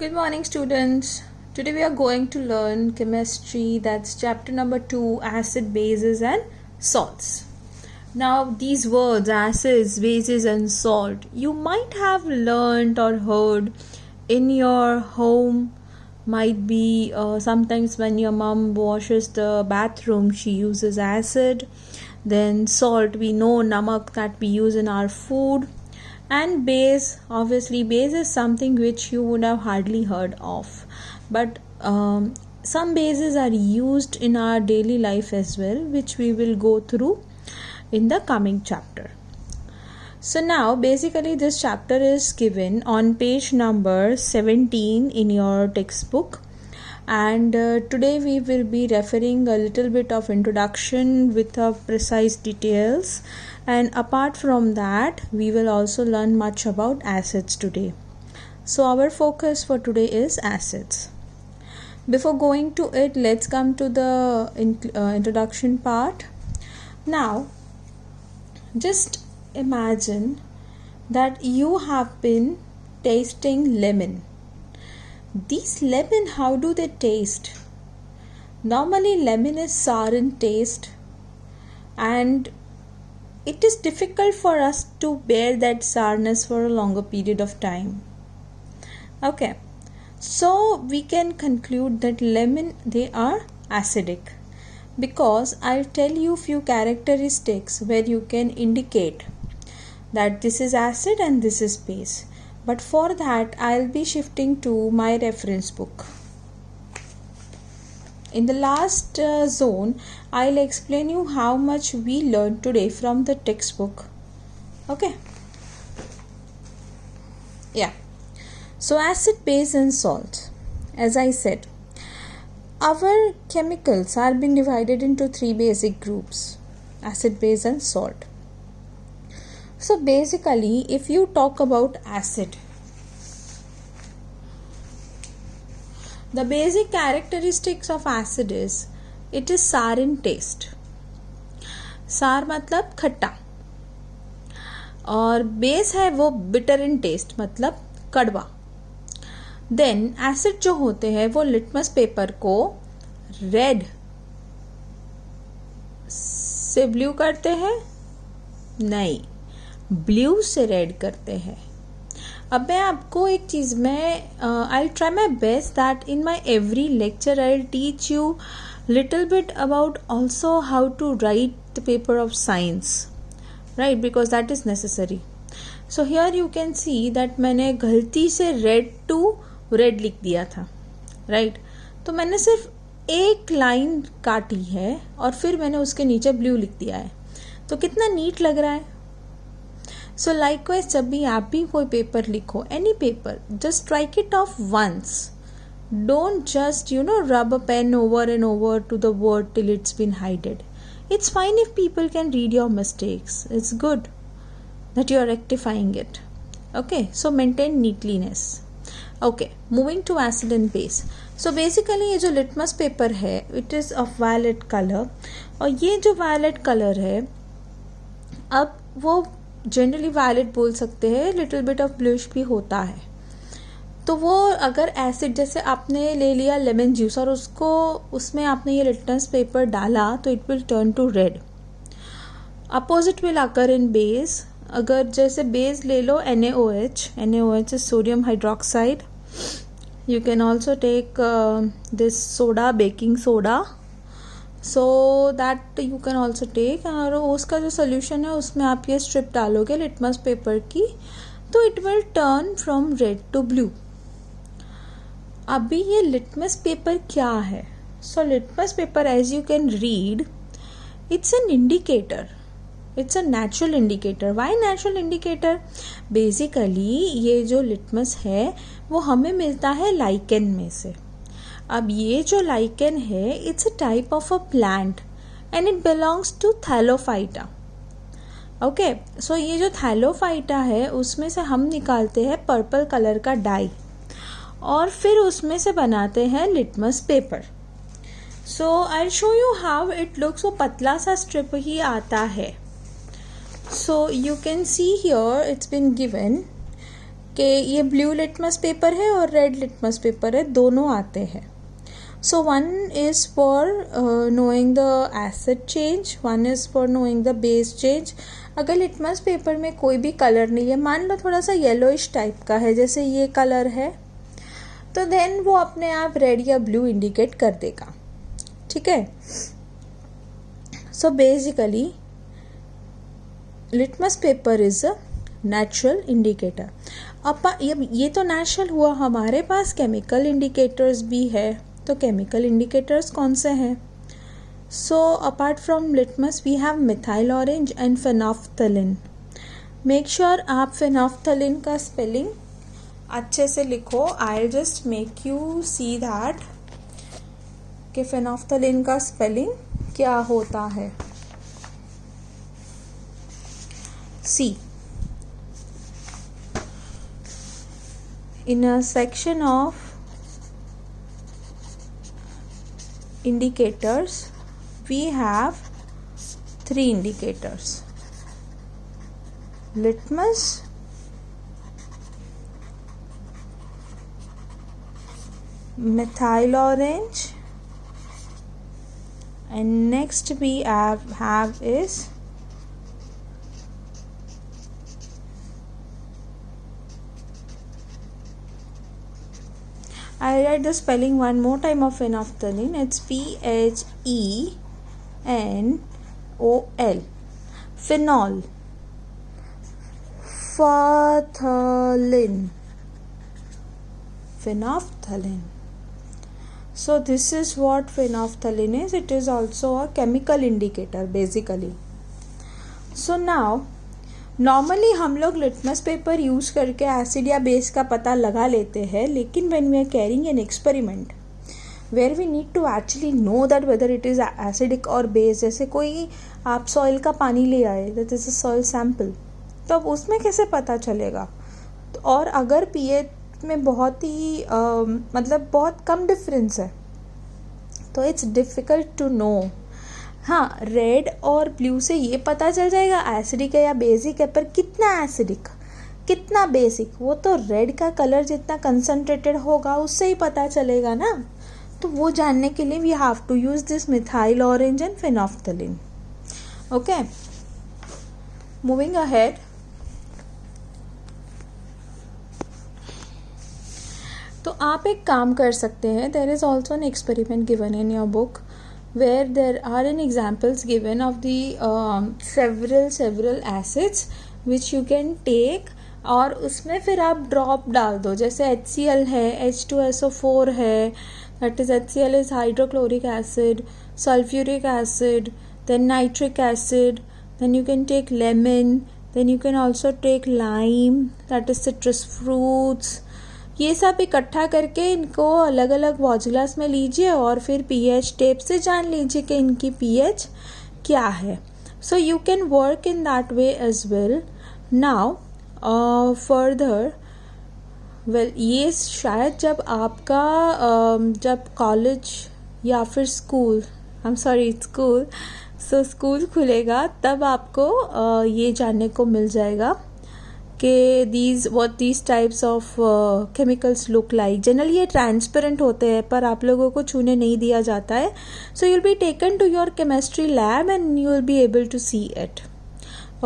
Good morning, students. Today we are going to learn chemistry. That's chapter number 2, acid, bases, and salts. Now, these words, acids, bases, and salt, you might have learned or heard in your home. Might be sometimes when your mom washes the bathroom, she uses acid. Then salt, we know namak that we use in our food. And base, obviously base is something which you would have hardly heard of, but some bases are used in our daily life as well, which we will go through in the coming chapter. So now basically this chapter is given on page number 17 in your textbook, and today we will be referring a little bit of introduction with precise details. And apart from that, we will also learn much about acids today. So our focus for today is acids. Before going to it, let's come to the introduction part. Now, just imagine that you have been tasting lemon. These lemon, how do they taste? Normally, lemon is sour in taste, and it is difficult for us to bear that sourness for a longer period of time. Okay, so we can conclude that lemon, they are acidic, because I'll tell you few characteristics where you can indicate that this is acid and this is base. But for that, I'll be shifting to my reference book. In the last zone, I'll explain you how much we learned today from the textbook. Okay. Yeah. So acid, base, and salt. As I said, our chemicals are being divided into 3 basic groups: acid, base, and salt. So basically, if you talk about acid, the basic characteristics of acid is it is sour in taste. सार मतलब खट्टा, और base है वो bitter in test मतलब कड़वा. Then acid जो होते हैं वो लिटमस पेपर को रेड से ब्लू करते हैं, नहीं, ब्लू से रेड करते हैं. अब मैं आपको एक चीज़ में I try my best that in my every lecture I will teach you little bit about also how to write the paper of science, right, because that is necessary. So here you can see that मैंने गलती से red to red लिख दिया था, right. तो मैंने सिर्फ एक लाइन काटी है और फिर मैंने उसके नीचे ब्लू लिख दिया है. तो कितना नीट लग रहा है. सो लाइकवाइज जब भी आप भी कोई पेपर लिखो, any paper, just strike it off once. Don't just rub a pen over and over to the word till it's been hidden. It's fine if people can read your mistakes. It's good that you are rectifying it. Okay, so maintain neatliness. Okay, moving to acid and base. So basically ये जो litmus paper है, it is of violet color, और ये जो violet color है, अब वो generally violet बोल सकते हैं, लिटिल बिट ऑफ ब्लूइश भी होता है. तो वो अगर एसिड, जैसे आपने ले लिया लेमन जूस और उसको उसमें आपने ये लिटमस पेपर डाला, तो it will turn to red. Opposite will occur in base. अगर जैसे बेस ले लो NaOH, NaOH is sodium hydroxide. You can also take this soda, baking soda, so that you can also take. और उसका जो solution है उसमें आप ये स्ट्रिप डालोगे लिटमस पेपर की, तो it will turn from red to blue. अभी ये लिटमस पेपर क्या है? So litmus paper, as you can read, it's an indicator. It's a natural indicator. Why natural indicator? Basically ये जो लिटमस है वो हमें मिलता है लाइकेन में से. अब ये जो लाइकेन है, it's a type of a plant and it belongs to Thallophyta. Okay, so ये जो थैलोफाइटा है उसमें से हम निकालते हैं पर्पल कलर का डाई, और फिर उसमें से बनाते हैं litmus paper. So I show you how it looks. वो पतला सा स्ट्रिप ही आता है. So you can see here it's been given कि ये ब्लू लिटमस पेपर है और रेड लिटमस पेपर है, दोनों आते हैं. So one is for knowing the acid change, one is for knowing the base change. अगर लिटमस पेपर में कोई भी कलर नहीं है, मान लो थोड़ा सा येलोइश टाइप का है, जैसे ये कलर है, तो देन वो अपने आप रेड या ब्लू इंडिकेट कर देगा. ठीक है. So basically litmus paper is a natural indicator. अब ये तो नेचुरल हुआ, हमारे पास केमिकल इंडिकेटर्स भी है. तो केमिकल इंडिकेटर्स कौन से हैं? So apart from litmus we have methyl orange and phenolphthalein. Make sure आप फेनोफ्थलीन का स्पेलिंग अच्छे से लिखो. I just make you see that कि फेनोफ्थलीन का स्पेलिंग क्या होता है. See, in a section of indicators we have 3 indicators: litmus, methyl orange, and next we have is I write the spelling one more time of phenolphthalein. It's PHENOL. Phenol. Phenolphthalein. So this is what phenolphthalein is. It is also a chemical indicator basically. So now normally हम लोग litmus paper use करके acid या base का पता लगा लेते हैं, लेकिन when we are carrying an experiment where we need to actually know that whether it is acidic or base. जैसे कोई आप सॉइल का पानी ले आए, that is a soil sample, तो अब उसमें कैसे पता चलेगा? और अगर पीएच में बहुत ही मतलब बहुत कम डिफरेंस है तो इट्स डिफ़िकल्ट टू नो. हाँ, रेड और ब्लू से ये पता चल जाएगा एसिडिक है या बेसिक है, पर कितना एसिडिक कितना बेसिक वो तो रेड का कलर जितना कंसनट्रेटेड होगा उससे ही पता चलेगा ना. तो वो जानने के लिए we have to use this methyl orange and phenolphthalein. Okay, moving ahead. तो आप एक काम कर सकते हैं. There is also an experiment given in your book where there are an examples given of the several acids which you can take, और उसमें फिर आप ड्रॉप डाल दो. जैसे HCl है, H2SO4 है, that is HCl is hydrochloric acid, sulfuric acid, then nitric acid, then you can take lemon, then you can also take lime, that is citrus fruits. ये सब इकट्ठा करके इनको अलग अलग वॉच ग्लास में लीजिए और फिर पीएच टेप से जान लीजिए कि इनकी पीएच क्या है. So you can work in that way as well. Now further ये शायद जब आपका जब कॉलेज या फिर स्कूल स्कूल खुलेगा तब आपको ये जानने को मिल जाएगा कि these types of chemicals look like. Generally ये ट्रांसपेरेंट होते हैं पर आप लोगों को छूने नहीं दिया जाता है. So you'll be taken to your chemistry lab and you will be able to see it.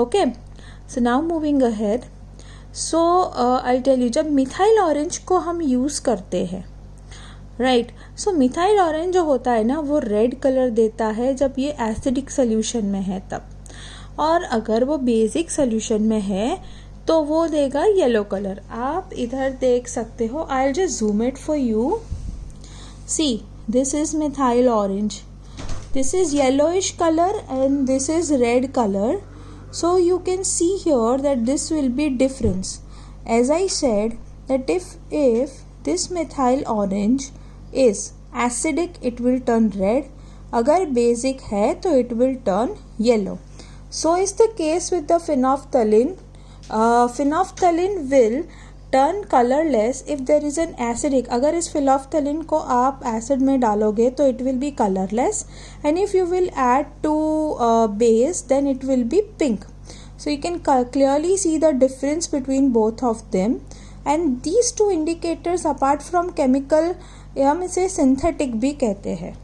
Okay. So now moving ahead. So I'll tell you, जब मिथाइल ऑरेंज को हम यूज़ करते हैं, राइट, सो मिथाइल ऑरेंज जो होता है ना वो रेड कलर देता है जब ये एसिडिक सोल्यूशन में है तब, और अगर वो बेसिक सोल्यूशन में है तो वो देगा येलो कलर. आप इधर देख सकते हो. I will just zoom it for you. See, this is methyl orange, this is yellowish colour and this is red colour. So you can see here that this will be difference. As I said that if this methyl orange is acidic it will turn red, अगर basic है तो it will turn yellow. So is the case with the phenolphthalein. Phenolphthalein will turn colorless if there is an acidic. अगर इस phenolphthalein को आप acid में डालोगे तो it will be colorless, and if you will add to base then it will be pink. So you can clearly see the difference between both of them. And these two indicators apart from chemical हम इसे synthetic भी कहते हैं.